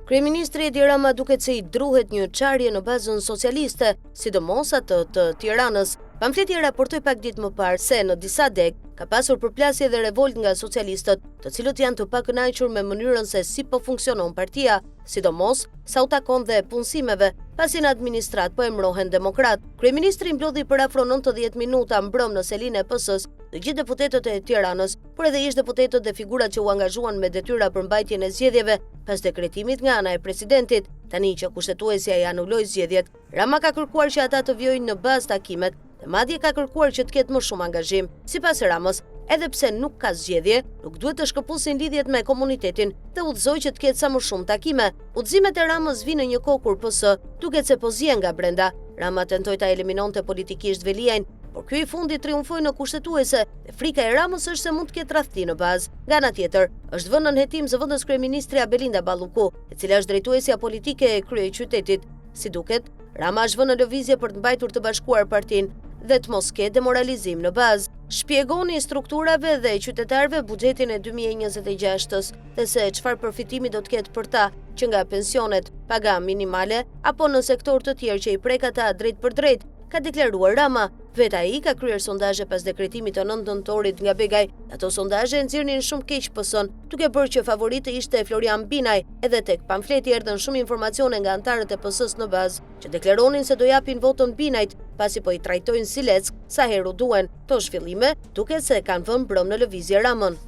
Kryeministri Edi Rama duket se i druhet një çarje në bazën socialiste, sidomos atë të Tiranës. Pamfleti raportoi pak ditë më parë se në disa deg ka pasur përplasje dhe revolt nga socialistët, të cilët janë të pakënaqur me mënyrën se si po funksionon partia, sidomos sa u takon dhe punësimeve, pasi në administrat po emërohen demokrat. Kryeministri mblodhi për afro 90 minuta mbrëm në selinë e PS-s të gjithë deputetët e Tiranës, por edhe ish deputetët dhe figurat që u angazhuan me detyra për mbajtjen e zgjedhjeve pas dekretimit nga ana e presidentit. Tani që kushtetuesja i anuloi zgjedhjet, Rama ka kërkuar që ata të vjojnë në bazë takimet dhe madje ka kërkuar që të ketë më shumë angazhim. Sipas Ramës, edhe pse nuk ka zgjedhje, nuk duhet të shkëpusin lidhjet me komunitetin dhe udhëzoi që të ketë sa më shumë takime. Udhëzimet e Ramës vinë në një kohë kur PS duket se po zien nga brenda. Rama tentoi ta eliminonte politikisht Veliajn, por ky i fundit triumfoi në kushtetuese dhe frika e Ramës është se mund të ketë tradhti në bazë. Nga ana tjetër, është vënë në hetim zëvendës kryeministrja Belinda Balluku, e cila është drejtuesja politike e kryeqytetit. Si duket, Rama është vënë në lëvizje për të mbajtur të bashkuar partinë dhe të mos ketë demoralizim në bazë. Shpjegoni strukturave dhe qytetarëve buxhetin e 2026-s dhe se çfarë përfitimi do të ketë për ta, që nga pensionet, paga minimale apo në sektor të tjerë që i prek ata drejt për drejt, ka deklaruar Rama. Vetë ai ka kryer sondazhe pas dekretimit të 9 nëntorit nga Begaj. Ato sondazhe nxirrnin shumë keq PS-n, duke bërë që favoritë ishte Florian Binaj. Edhe tek pamfleti erdhën shumë informacione nga anëtarët e PS-s në bazë, që deklaronin se do japin votën Binajt, pasi po i trajtojnë si leck sa herë duhen. To zhvillime duket se kanë vënë brëm në lëvizje Ramën.